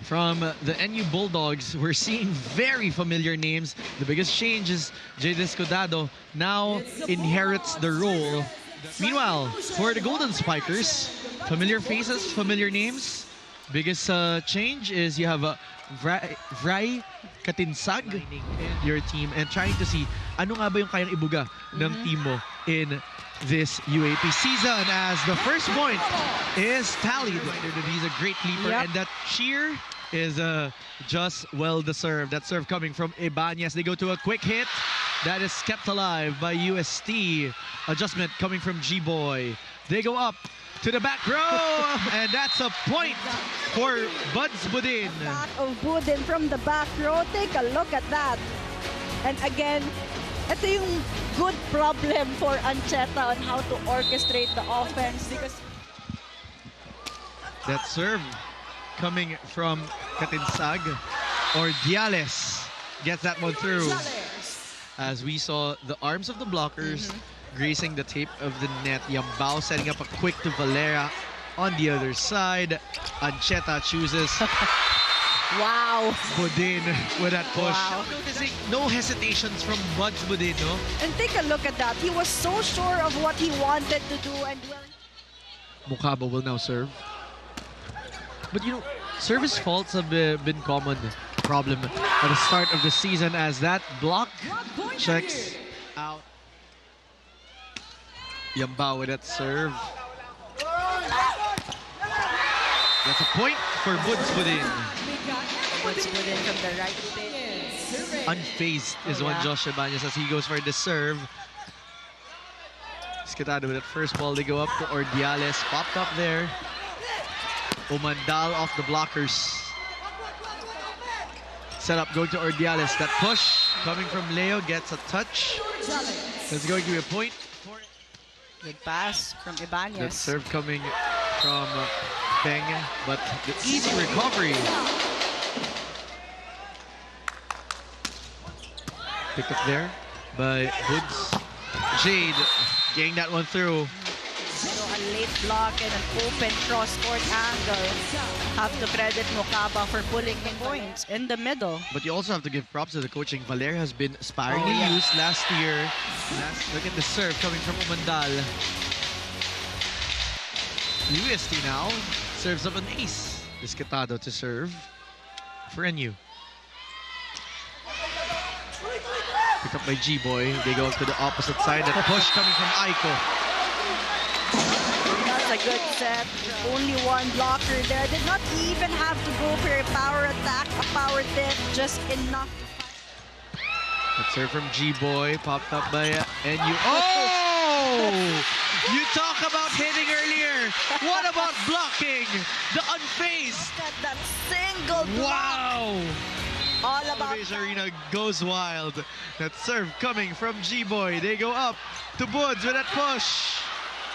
from the NU Bulldogs. We're seeing very familiar names. The biggest change is Jay Descodado now inherits the role. Meanwhile, for the Golden Spikers, familiar faces, familiar names. Biggest change is you have Vray Katinsag in your team and trying to see ano nga ba yung kayang ibuga ng team mo in this UAAP season, as the first point is tallied. He's a great leaper, and that cheer is just well deserved. That serve coming from Ibanez. They go to a quick hit that is kept alive by UST. Adjustment coming from G-Boy. They go up to the back row, and that's a point for Buds Budin. Back of Budin from the back row. Take a look at that. And again, ito yung good problem for Ancheta on how to orchestrate the offense, because that serve coming from Katinsag, or Diales gets that one through. As we saw the arms of the blockers gracing the tape of the net. Yambao setting up a quick to Valera on the other side. Ancheta chooses wow, Budin with that push. Wow. Noticing no hesitations from Buds Budin, no? And take a look at that. He was so sure of what he wanted to do, and Mukaba will now serve. But you know, service faults have been common problem at the start of the season, as that block checks out. Yambao with that serve. That's a point for Buds Budin. Buds Budin from the right pin. Unfazed is one Josh Ibanez as he goes for the serve. Skitado with that first ball. They go up to Ordiales. Popped up there. Umandal off the blockers. Set up going to Ordiales. That push coming from Leo gets a touch. That's going to be a point. Good pass from Ibanez. That serve coming from Peng, but the easy recovery. Picked up there by Buds. Jade getting that one through. So a late block and an open cross-court angle. Have to credit Mukaba for pulling in points in the middle. But you also have to give props to the coaching. Valera has been sparingly used last year. Look at the serve coming from Umandal. UST now serves up an ace. Descatado to serve for NU. Pick up by G-Boy. They go to the opposite side. That push coming from Aiko. That's a good set. Only one blocker there. Did not even have to go for a power attack, a power dip, just enough to fight. That serve from G-Boy, popped up by NU. Oh! You talk about hitting earlier. What about blocking? The unfazed. Look at that single block. Wow! All about Base Arena goes wild. That serve coming from G-Boy. They go up to Buds with that push.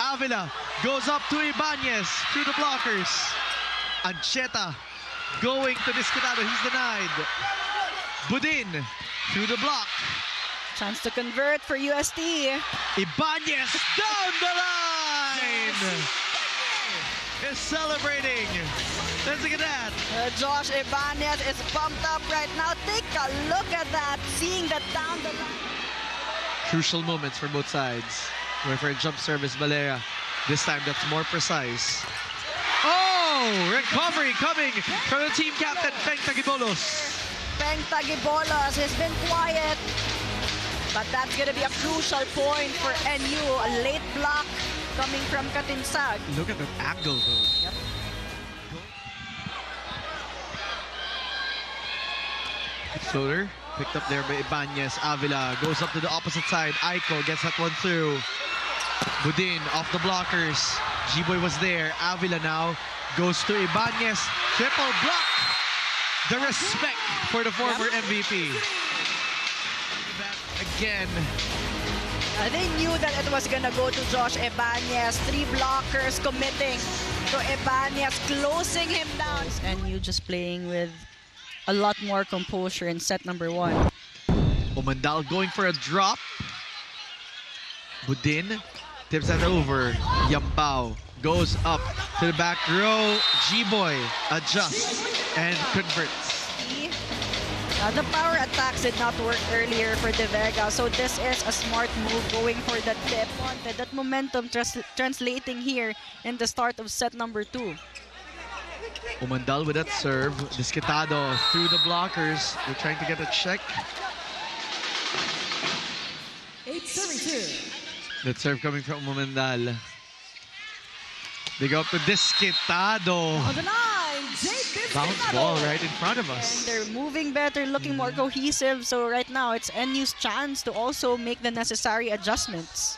Avila goes up to Ibanez through the blockers. Ancheta going to Descatado. He's denied. Budin through the block. chance to convert for UST. Ibanez down the line. Is celebrating. Let's look at that. Josh Ibanez is pumped up right now. Take a look at that. Seeing that down the line. Crucial moments for both sides. Going for a jump service, Valera. This time that's more precise. Oh! Recovery coming from the team captain, Peng Tagibolos. Peng Tagibolos has been quiet, but that's going to be a crucial point for NU. A late block coming from Katinsag. Look at that angle, though. Yep. Floater picked up there by Ibanez. Avila goes up to the opposite side. Aiko gets that one through. Budin off the blockers. G-Boy was there. Avila now goes to Ibanez. Triple block. The respect for the former MVP. Back again. They knew that it was gonna go to Josh Ibanez. 3 blockers committing to Ibanez, closing him down. And you just playing with a lot more composure in set number 1. Umandal going for a drop. Budin tips that over. Yambao goes up to the back row. G-Boy adjusts. and converts. The power attacks did not work earlier for De Vega, so this is a smart move going for the tip. Wanted that momentum translating here in the start of set number 2. Umandal with that serve. Disquitado through the blockers. They're trying to get a check. 8-32. That serve coming from Umandal. They go up to Disquitado. On the line, Jade Bounce ball right in front of And us. they're moving better, looking more cohesive. So right now, it's NU's chance to also make the necessary adjustments.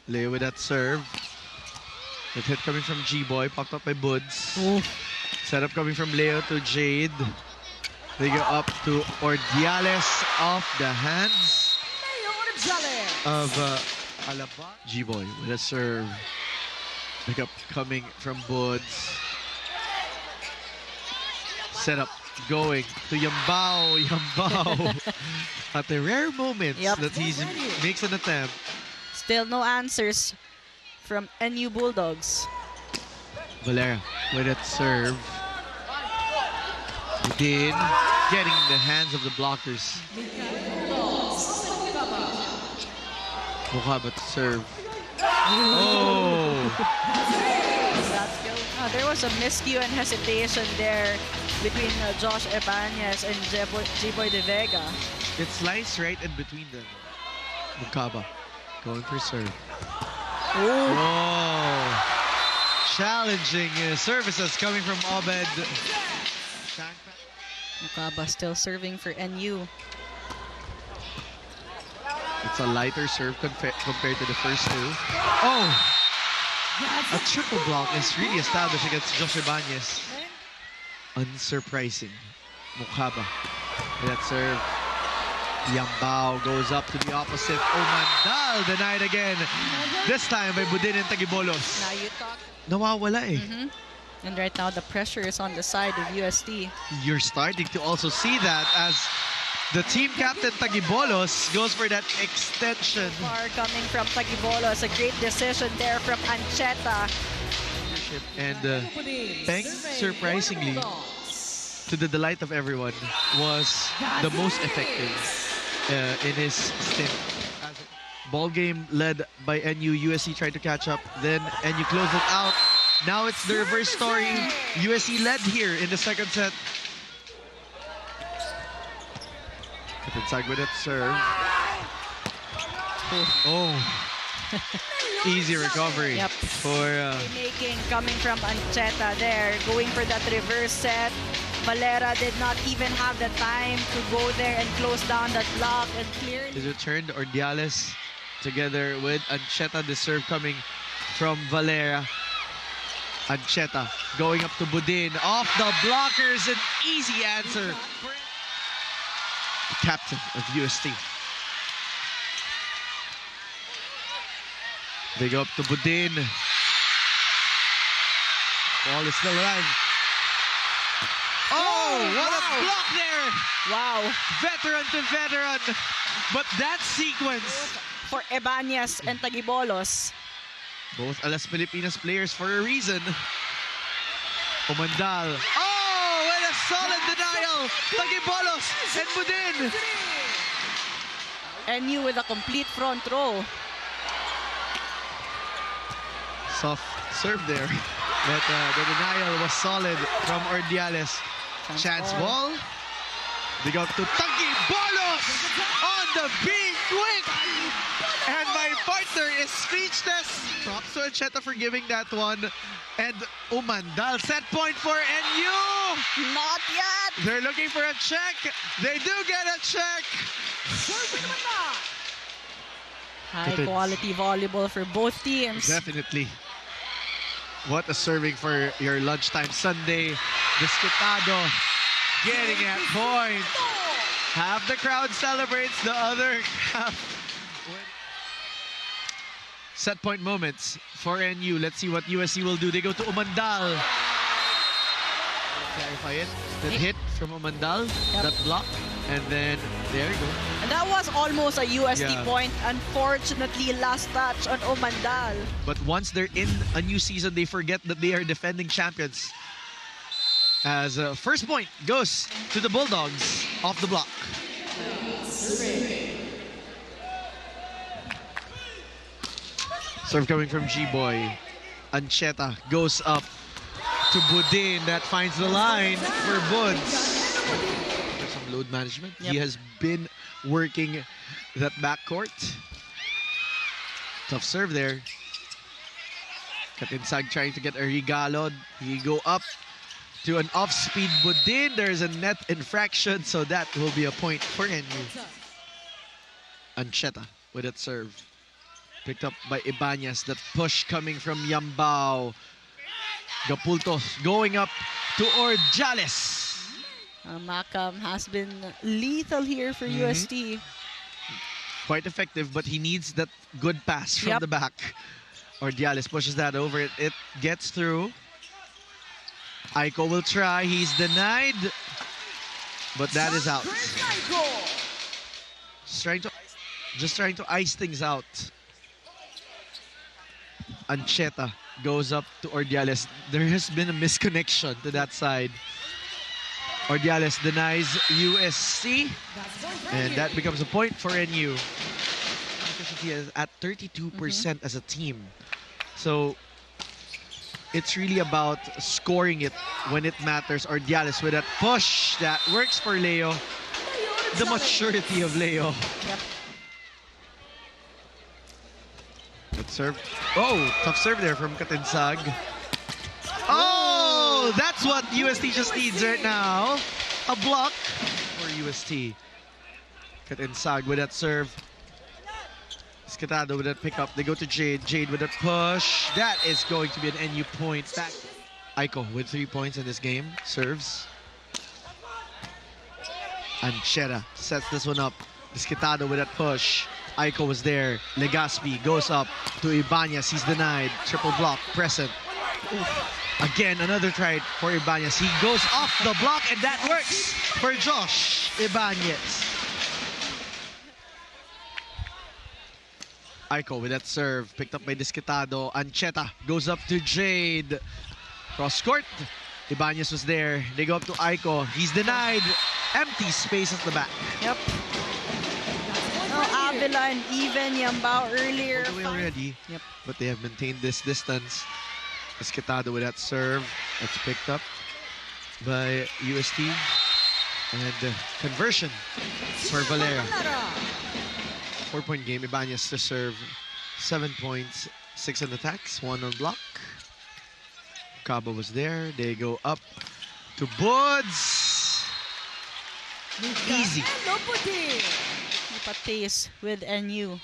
Leo with that serve. That hit coming from G-Boy, popped up by Buds. Setup coming from Leo to Jade. They go up to Ordiales off the hands of Alaba. G-Boy with a serve. Pick up coming from Buds. Setup going to Yambao. Yambao. At the rare moments that he makes an attempt. Still no answers from NU Bulldogs. Valera with that serve. Budin getting in the hands of the blockers. Mukaba to serve. Oh! There was a miscue and hesitation there between Josh Ebanez and G-Boy De Vega. It sliced right in between them. Mukaba going for serve. Oh! Challenging services coming from Obed. Mukaba still serving for NU. It's a lighter serve compared to the first two. Oh! A triple block is really established against Josh Ibanez. Unsurprising. Mukaba with that serve. Yambao goes up to the opposite. Umandal denied again. This time by Budin and Tagibolos. Now you talk. Nawawala eh. And right now the pressure is on the side of UST. You're starting to also see that as the team captain Tagibolos goes for that extension. Far coming from Tagibolos, a great decision there from Ancheta. And Peng, surprisingly, to the delight of everyone, was the most effective in his stint. Ball game led by NU. USC tried to catch up, then NU closed it out. Now it's the reverse story. USC led here in the second set. Inside with it, serve. Oh. Easy recovery for Making coming from Ancheta there, going for that reverse set. Valera did not even have the time to go there and close down that block, and clearly is returned. Ordiales together with Ancheta. The serve coming from Valera. Ancheta going up to Budin. Off the blockers, an easy answer. The captain of UST. They go up to Budin. Ball is still alive. Oh, what a block there! wow, Veteran to veteran. But that sequence. for Ebanez and Tagibolos. Both Alas Pilipinas players for a reason. Umandal. Oh, and a solid denial. Tagibolos and Budin. NU with a complete front row. Soft serve there. But the denial was solid from Ordiales. Chance ball. They go to Tagibolos on the beat quick. And my partner is speechless. Props to Ancheta for giving that one. And Umandal, set point for NU. Not yet. They're looking for a check. They do get a check. High quality volleyball for both teams. Definitely. What a serving for your lunchtime Sunday. Disquitado getting at point. Half the crowd celebrates, the other half. Set point moments for NU. Let's see what USC will do. They go to Umandal. Clarify it. That hit from Umandal, that block, and then there you go. And that was almost a UST point. Unfortunately, last touch on Umandal. But once they're in a new season, they forget that they are defending champions. As first point goes to the Bulldogs off the block. Serve coming from G-Boy. Ancheta goes up to Budin. That finds the line for Buds. For some load management. Yep. He has been working that backcourt. Tough serve there. Katinsag trying to get a regalo. He go up to an off-speed Budin. There's a net infraction, so that will be a point for NU. Ancheta with that serve. Picked up by Ibanez. That push coming from Yambao. Gapulto going up to Ordiales. Macam has been lethal here for UST. Quite effective, but he needs that good pass from Yep. the back. Ordiales pushes that over. It gets through. Aiko will try. He's denied. But that is out. Just trying to ice things out. Ancheta goes up to Ordiales. There has been a misconnection to that side. Ordiales denies USC. And that becomes a point for NU. Efficiency is at 32% as a team. So it's really about scoring it when it matters. Ordiales with that push that works for Leo. The maturity of Leo. Yep. Good serve. Oh, tough serve there from Katinsag. Oh, that's what UST just needs right now. A block for UST. Katinsag with that serve. Escatado with that pickup. They go to Jade. Jade with that push. That is going to be an NU point. Back. Aiko with 3 points in this game. Serves. Ancheta sets this one up. Escatado with that push. Aiko was there. Legaspi goes up to Ibanez. He's denied. Triple block. Present. Again, another try for Ibanez. He goes off the block, and that works for Josh Ibanez. Aiko with that serve. Picked up by Disquitado. Ancheta goes up to Jade. Cross court. Ibanez was there. They go up to Aiko. He's denied. Empty space at the back. Yep. No, Avila and even Yambao earlier. All the way already. Yep. But they have maintained this distance. Escatado with that serve. That's picked up by UST. And conversion for Valera. 4-point game. Ibanez to serve. 7 points. 6 on attacks. 1 on block. Cabo was there. They go up to Buds. Easy. Patis with NU.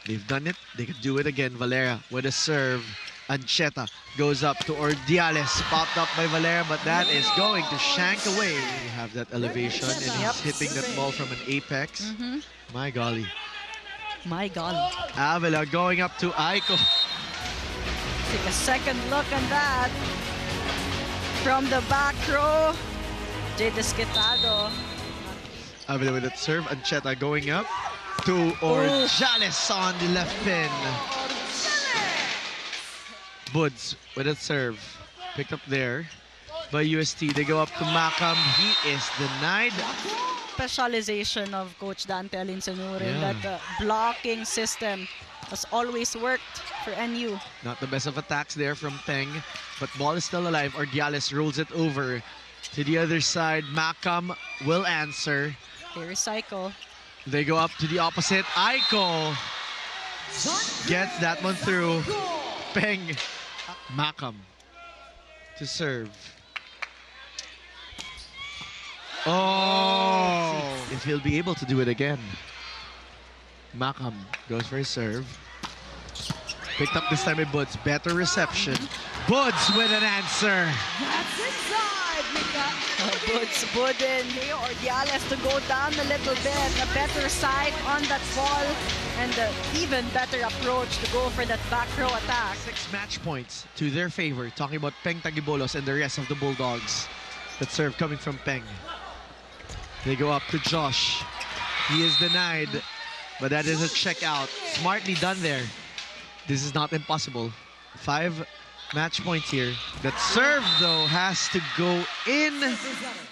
They've done it. They could do it again. Valera with a serve. Ancheta goes up to Ordiales. Popped up by Valera, but that is going to shank away. You have that elevation, and he's hitting that ball from an apex. My golly. My God. Avila going up to Aiko. Take a second look on that. From the back row, Jay Desquitado. Avila with that serve. Ancheta going up to Ordiales on the left pin. Buds with a serve. Picked up there by UST. They go up to Macam. He is denied. Specialization of Coach Dante Alinsanurin. Yeah. That blocking system has always worked for NU. Not the best of attacks there from Peng, but ball is still alive. Ordiales rolls it over to the other side. Macam will answer. They recycle. They go up to the opposite. Aiko gets that one through. Peng. Macam to serve. Oh! If he'll be able to do it again. Macam goes for his serve. Picked up this time by Buds. Better reception. Buds with an answer. That's inside. We got Buds, Budin, Leo Ordiales to go down a little bit. A better side on that ball. And an even better approach to go for that back row attack. 6 match points to their favor. Talking about Peng Tagibolos and the rest of the Bulldogs. That serve coming from Peng. They go up to Josh. He is denied, but that is a check out. Smartly done there. This is not impossible. 5 Match point here. That serve, though, has to go in.